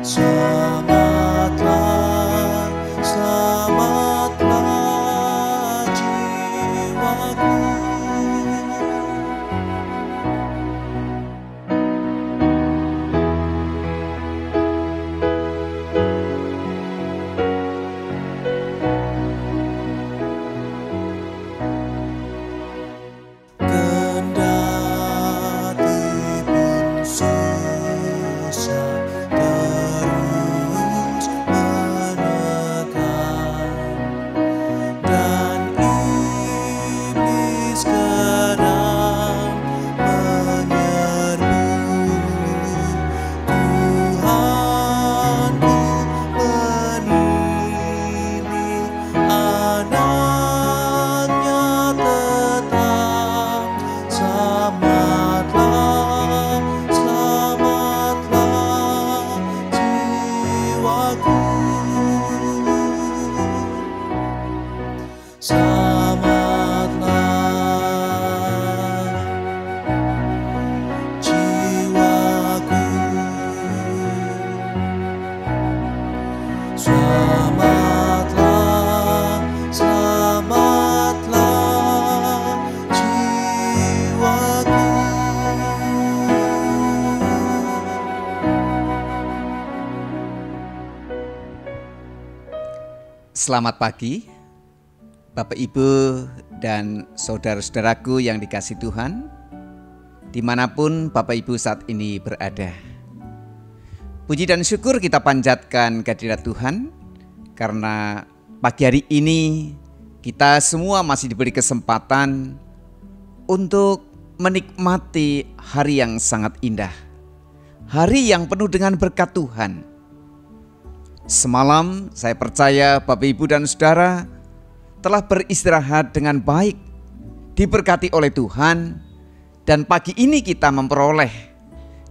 Selamatlah, selamatlah jiwaku. Kendati pun susah terus menekan, dan iblis kerap menyerbu, Tuhanku mendidik anaknya tetap. Selamatlah, selamatlah jiwaku. Selamatlah jiwaku. Selamatlah, selamatlah jiwaku. Selamat pagi, Bapak Ibu dan saudara-saudaraku yang dikasihi Tuhan, dimanapun Bapak Ibu saat ini berada. Puji dan syukur kita panjatkan kehadirat Tuhan, karena pagi hari ini kita semua masih diberi kesempatan untuk menikmati hari yang sangat indah, hari yang penuh dengan berkat Tuhan. Semalam saya percaya Bapak Ibu dan Saudara telah beristirahat dengan baik, diberkati oleh Tuhan, dan pagi ini kita memperoleh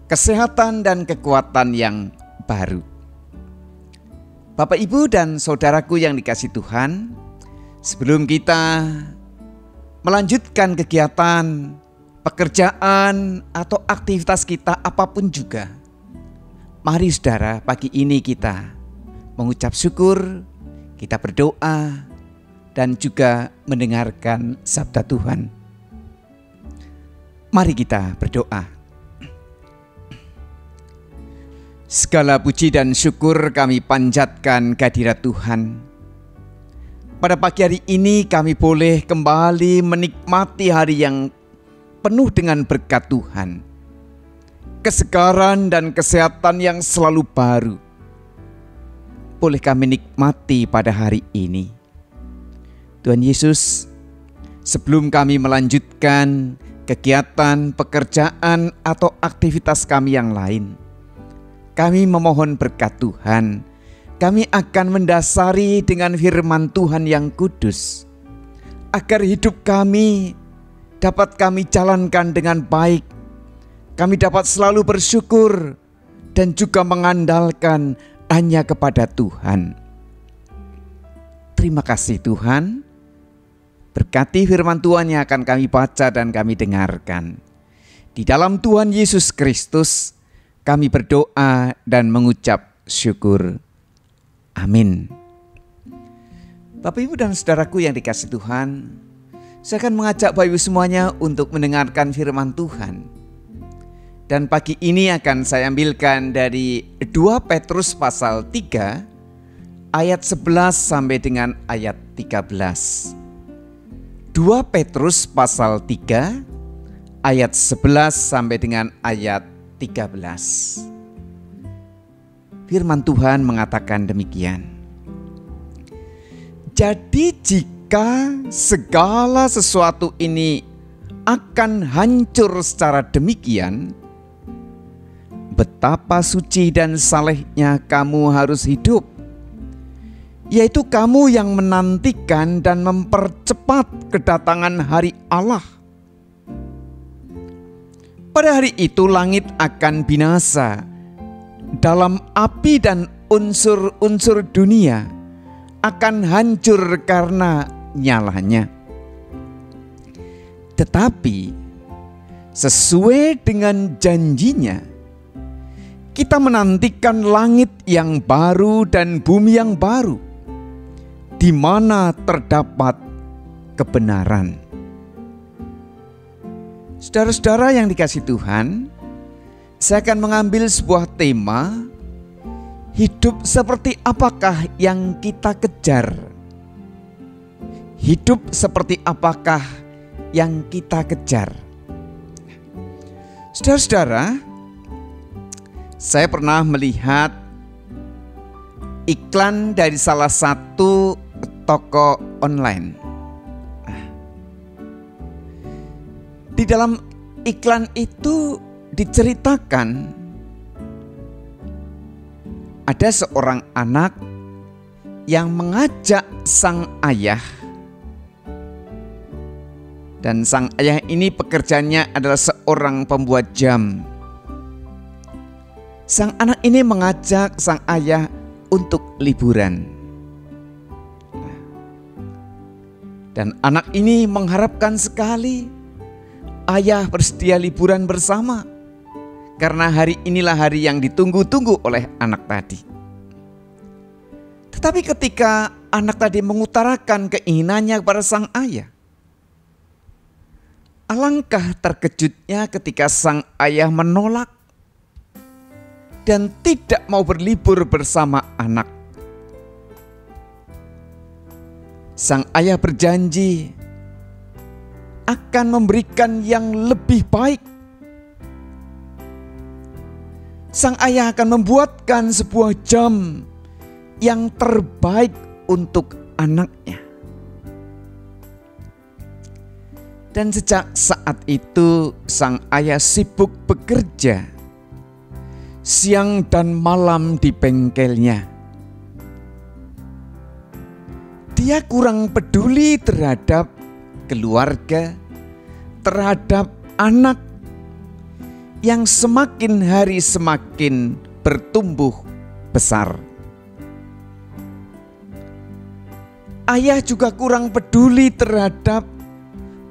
kesehatan dan kekuatan yang baru. Bapak Ibu dan saudaraku yang dikasihi Tuhan, sebelum kita melanjutkan kegiatan, pekerjaan atau aktivitas kita apapun juga, mari saudara pagi ini kita mengucap syukur, kita berdoa, dan juga mendengarkan sabda Tuhan. Mari kita berdoa. Segala puji dan syukur kami panjatkan kehadirat Tuhan. Pada pagi hari ini kami boleh kembali menikmati hari yang penuh dengan berkat Tuhan, kesegaran dan kesehatan yang selalu baru boleh kami nikmati pada hari ini. Tuhan Yesus, sebelum kami melanjutkan kegiatan, pekerjaan, atau aktivitas kami yang lain, kami memohon berkat Tuhan. Kami akan mendasari dengan firman Tuhan yang kudus, agar hidup kami dapat kami jalankan dengan baik. Kami dapat selalu bersyukur dan juga mengandalkan hanya kepada Tuhan. Terima kasih Tuhan. Berkati firman Tuhan yang akan kami baca dan kami dengarkan. Di dalam Tuhan Yesus Kristus kami berdoa dan mengucap syukur. Amin. Bapak Ibu dan saudaraku yang dikasihi Tuhan, saya akan mengajak Bapak Ibu semuanya untuk mendengarkan firman Tuhan. Dan pagi ini akan saya ambilkan dari 2 Petrus pasal 3 ayat 11 sampai dengan ayat 13. 2 Petrus pasal 3 ayat 11 sampai dengan ayat 13. Firman Tuhan mengatakan demikian. Jadi jika segala sesuatu ini akan hancur secara demikian, betapa suci dan salehnya kamu harus hidup, yaitu kamu yang menantikan dan mempercepat kedatangan hari Allah. Pada hari itu langit akan binasa dalam api dan unsur-unsur dunia akan hancur karena nyalanya. Tetapi sesuai dengan janjinya, kita menantikan langit yang baru dan bumi yang baru, di mana terdapat kebenaran. Saudara-saudara yang dikasihi Tuhan, saya akan mengambil sebuah tema, hidup seperti apakah yang kita kejar? Hidup seperti apakah yang kita kejar? Saudara-saudara, saya pernah melihat iklan dari salah satu toko online. Di dalam iklan itu diceritakan ada seorang anak yang mengajak sang ayah, dan sang ayah ini pekerjaannya adalah seorang pembuat jam. Sang anak ini mengajak sang ayah untuk liburan, dan anak ini mengharapkan sekali ayah bersedia liburan bersama, karena hari inilah hari yang ditunggu-tunggu oleh anak tadi. Tetapi ketika anak tadi mengutarakan keinginannya kepada sang ayah, alangkah terkejutnya ketika sang ayah menolak dan tidak mau berlibur bersama anak. Sang ayah berjanji akan memberikan yang lebih baik. Sang ayah akan membuatkan sebuah jam yang terbaik untuk anaknya. Dan sejak saat itu sang ayah sibuk bekerja siang dan malam di bengkelnya. Dia kurang peduli terhadap keluarga, terhadap anak yang semakin hari semakin bertumbuh besar. Ayah juga kurang peduli terhadap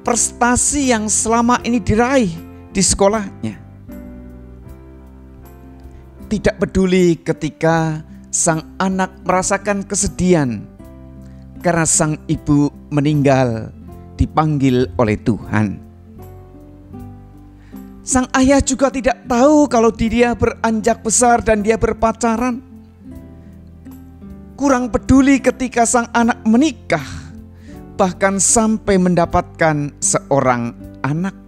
prestasi yang selama ini diraih di sekolahnya. Tidak peduli ketika sang anak merasakan kesedihan karena sang ibu meninggal dipanggil oleh Tuhan. Sang ayah juga tidak tahu kalau dia beranjak besar dan dia berpacaran. Kurang peduli ketika sang anak menikah, bahkan sampai mendapatkan seorang anak.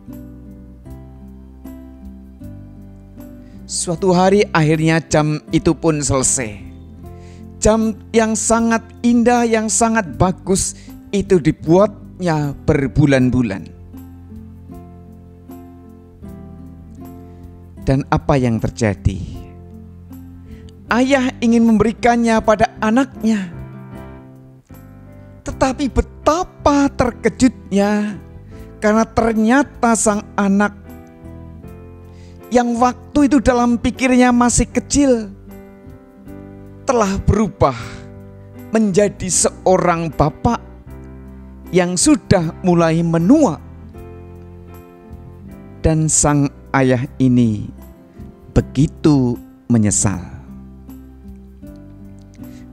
Suatu hari akhirnya jam itu pun selesai. Jam yang sangat indah, yang sangat bagus itu dibuatnya berbulan-bulan. Dan apa yang terjadi? Ayah ingin memberikannya pada anaknya. Tetapi betapa terkejutnya karena ternyata sang anak yang waktu itu dalam pikirnya masih kecil telah berubah menjadi seorang bapak yang sudah mulai menua. Dan sang ayah ini begitu menyesal.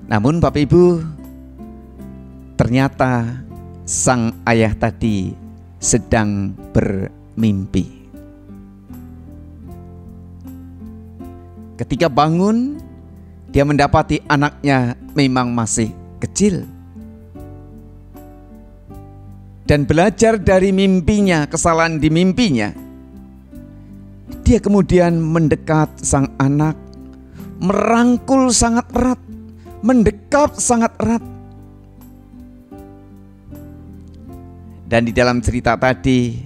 Namun Bapak Ibu, ternyata sang ayah tadi sedang bermimpi. Ketika bangun, dia mendapati anaknya memang masih kecil. Dan belajar dari mimpinya, kesalahan di mimpinya, dia kemudian mendekat sang anak, merangkul sangat erat, mendekap sangat erat. Dan di dalam cerita tadi,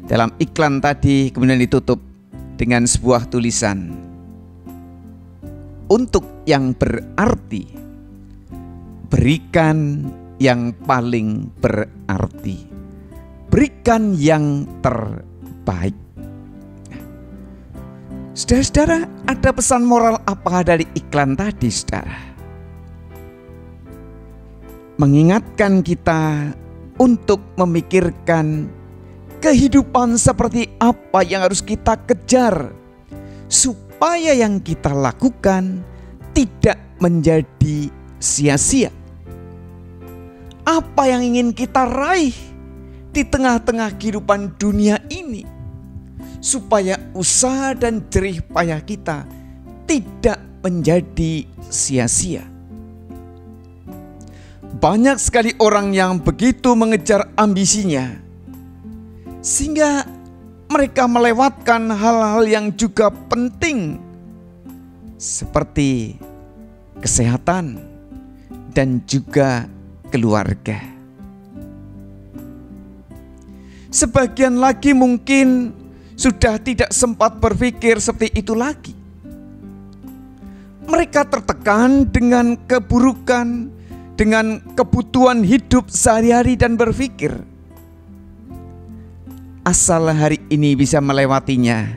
dalam iklan tadi kemudian ditutup dengan sebuah tulisan, untuk yang berarti, berikan yang paling berarti, berikan yang terbaik. Saudara-saudara, ada pesan moral apa dari iklan tadi, saudara? Mengingatkan kita untuk memikirkan kehidupan seperti apa yang harus kita kejar supaya upaya yang kita lakukan tidak menjadi sia-sia. Apa yang ingin kita raih di tengah-tengah kehidupan dunia ini, supaya usaha dan jerih payah kita tidak menjadi sia-sia. Banyak sekali orang yang begitu mengejar ambisinya, sehingga mereka melewatkan hal-hal yang juga penting, seperti kesehatan dan juga keluarga. Sebagian lagi mungkin sudah tidak sempat berpikir seperti itu lagi. Mereka tertekan dengan keburukan, dengan kebutuhan hidup sehari-hari dan berpikir, asal hari ini bisa melewatinya,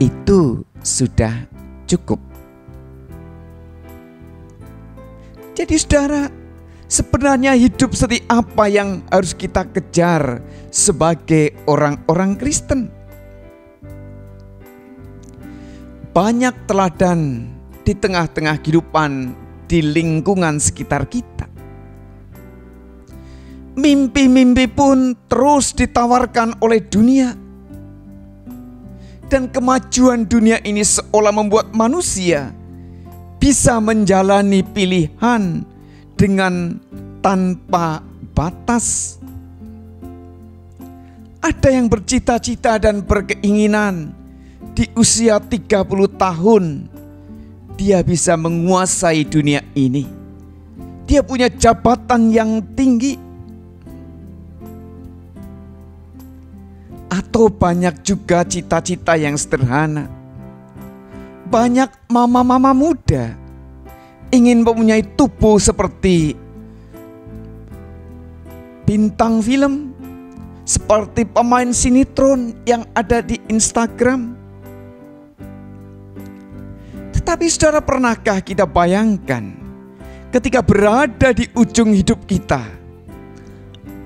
itu sudah cukup. Jadi saudara, sebenarnya hidup seperti apa yang harus kita kejar sebagai orang-orang Kristen? Banyak teladan di tengah-tengah kehidupan di lingkungan sekitar kita. Mimpi-mimpi pun terus ditawarkan oleh dunia. Dan kemajuan dunia ini seolah membuat manusia bisa menjalani pilihan dengan tanpa batas. Ada yang bercita-cita dan berkeinginan di usia 30 tahun dia bisa menguasai dunia ini. Dia punya jabatan yang tinggi. Atau banyak juga cita-cita yang sederhana. Banyak mama-mama muda ingin mempunyai tubuh seperti bintang film, seperti pemain sinetron yang ada di Instagram. Tetapi saudara, pernahkah kita bayangkan ketika berada di ujung hidup kita,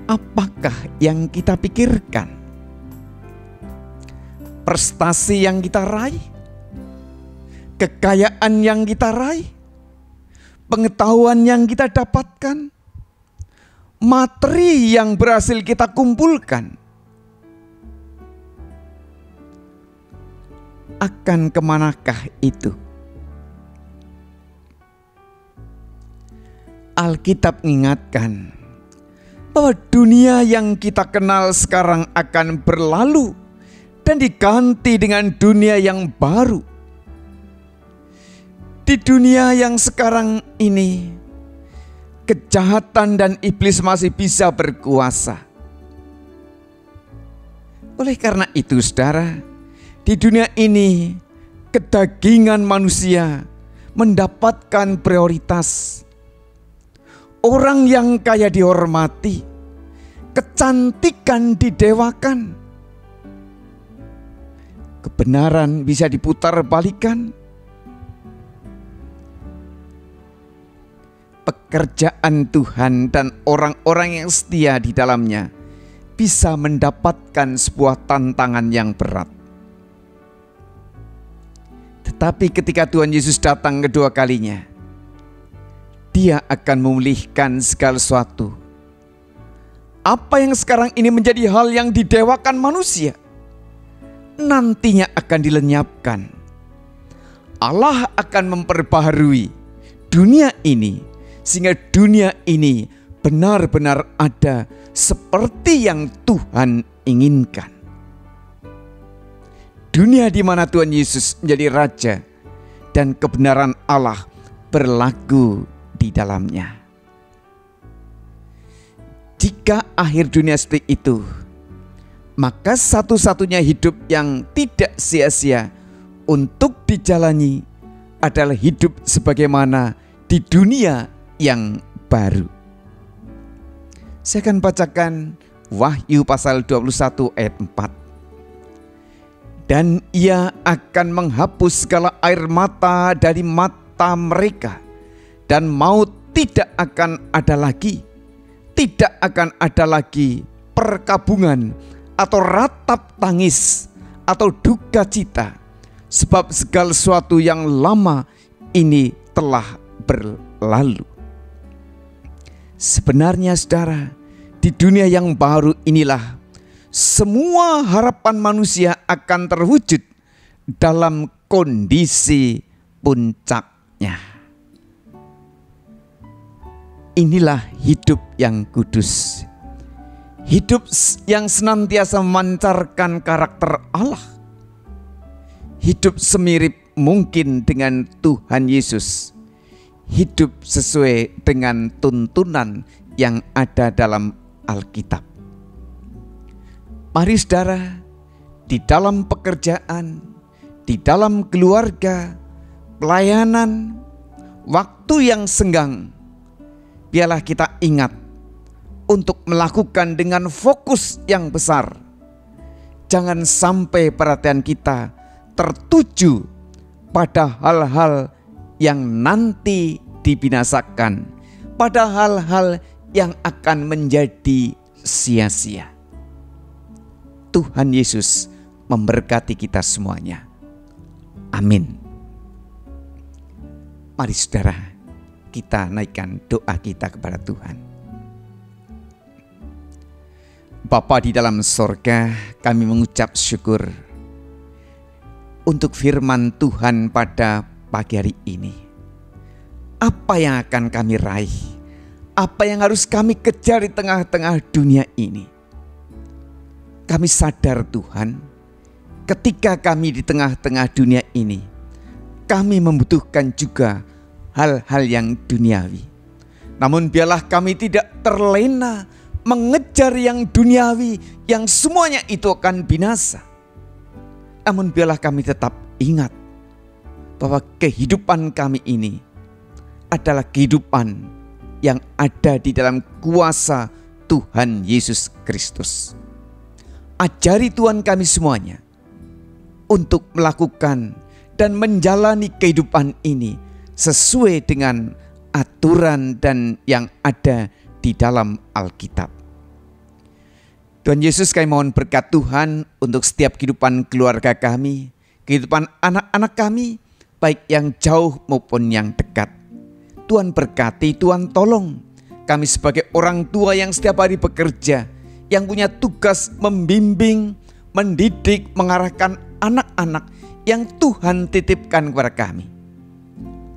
apakah yang kita pikirkan? Prestasi yang kita raih, kekayaan yang kita raih, pengetahuan yang kita dapatkan, materi yang berhasil kita kumpulkan, akan kemanakah itu? Alkitab mengingatkan bahwa dunia yang kita kenal sekarang akan berlalu dan diganti dengan dunia yang baru. Di dunia yang sekarang ini, kejahatan dan iblis masih bisa berkuasa. Oleh karena itu saudara, di dunia ini kedagingan manusia mendapatkan prioritas. Orang yang kaya dihormati, kecantikan didewakan, kebenaran bisa diputar balikan, pekerjaan Tuhan dan orang-orang yang setia di dalamnya bisa mendapatkan sebuah tantangan yang berat. Tetapi ketika Tuhan Yesus datang kedua kalinya, Dia akan memulihkan segala sesuatu. Apa yang sekarang ini menjadi hal yang didewakan manusia, nantinya akan dilenyapkan. Allah akan memperbaharui dunia ini, sehingga dunia ini benar-benar ada seperti yang Tuhan inginkan. Dunia di mana Tuhan Yesus menjadi Raja dan kebenaran Allah berlaku di dalamnya. Jika akhir dunia seperti itu, maka satu-satunya hidup yang tidak sia-sia untuk dijalani adalah hidup sebagaimana di dunia yang baru. Saya akan bacakan Wahyu pasal 21 ayat 4. Dan Ia akan menghapus segala air mata dari mata mereka, dan maut tidak akan ada lagi. Tidak akan ada lagi perkabungan atau ratap tangis atau duka cita, sebab segala sesuatu yang lama ini telah berlalu. Sebenarnya saudara, di dunia yang baru inilah semua harapan manusia akan terwujud dalam kondisi puncaknya. Inilah hidup yang kudus, hidup yang senantiasa memancarkan karakter Allah, hidup semirip mungkin dengan Tuhan Yesus, hidup sesuai dengan tuntunan yang ada dalam Alkitab. Mari saudara, di dalam pekerjaan, di dalam keluarga, pelayanan, waktu yang senggang, biarlah kita ingat untuk melakukan dengan fokus yang besar. Jangan sampai perhatian kita tertuju pada hal-hal yang nanti dibinasakan, pada hal-hal yang akan menjadi sia-sia. Tuhan Yesus memberkati kita semuanya. Amin. Mari saudara, kita naikkan doa kita kepada Tuhan. Bapa di dalam sorga, kami mengucap syukur untuk firman Tuhan pada pagi hari ini. Apa yang akan kami raih? Apa yang harus kami kejar di tengah-tengah dunia ini? Kami sadar Tuhan, ketika kami di tengah-tengah dunia ini, kami membutuhkan juga hal-hal yang duniawi. Namun biarlah kami tidak terlena mengejar yang duniawi, yang semuanya itu akan binasa. Namun biarlah kami tetap ingat bahwa kehidupan kami ini adalah kehidupan yang ada di dalam kuasa Tuhan Yesus Kristus. Ajari Tuhan kami semuanya untuk melakukan dan menjalani kehidupan ini sesuai dengan aturan dan yang ada di dalam Alkitab. Tuhan Yesus, kami mohon berkat Tuhan untuk setiap kehidupan keluarga kami, kehidupan anak-anak kami, baik yang jauh maupun yang dekat. Tuhan berkati, Tuhan tolong kami sebagai orang tua yang setiap hari bekerja, yang punya tugas membimbing, mendidik, mengarahkan anak-anak yang Tuhan titipkan kepada kami.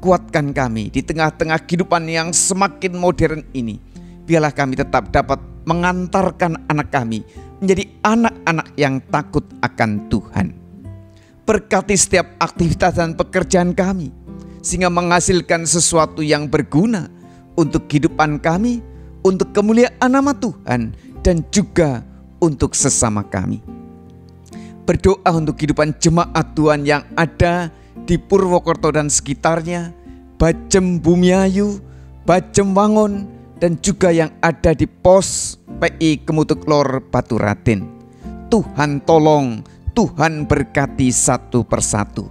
Kuatkan kami di tengah-tengah kehidupan yang semakin modern ini. Biarlah kami tetap dapat mengantarkan anak kami menjadi anak-anak yang takut akan Tuhan. Berkati setiap aktivitas dan pekerjaan kami, sehingga menghasilkan sesuatu yang berguna untuk kehidupan kami, untuk kemuliaan nama Tuhan, dan juga untuk sesama kami. Berdoa untuk kehidupan jemaat Tuhan yang ada di Purwokerto dan sekitarnya, Bajem Bumiayu, Bajem Wangun, dan juga yang ada di pos PI Kemutuk Lor Baturaden. Tuhan tolong, Tuhan berkati satu persatu.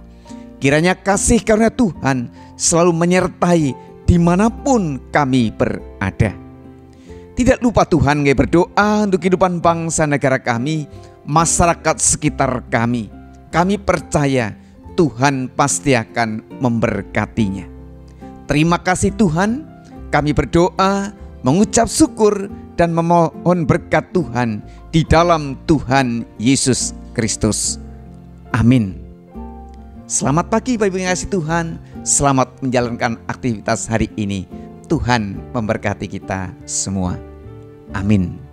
Kiranya kasih karunia Tuhan selalu menyertai dimanapun kami berada. Tidak lupa Tuhan, kami berdoa untuk kehidupan bangsa negara kami, masyarakat sekitar kami. Kami percaya Tuhan pasti akan memberkatinya. Terima kasih Tuhan, kami berdoa, mengucap syukur dan memohon berkat Tuhan di dalam Tuhan Yesus Kristus. Amin. Selamat pagi Bapak Ibu yang kasih Tuhan, selamat menjalankan aktivitas hari ini. Tuhan memberkati kita semua. Amin.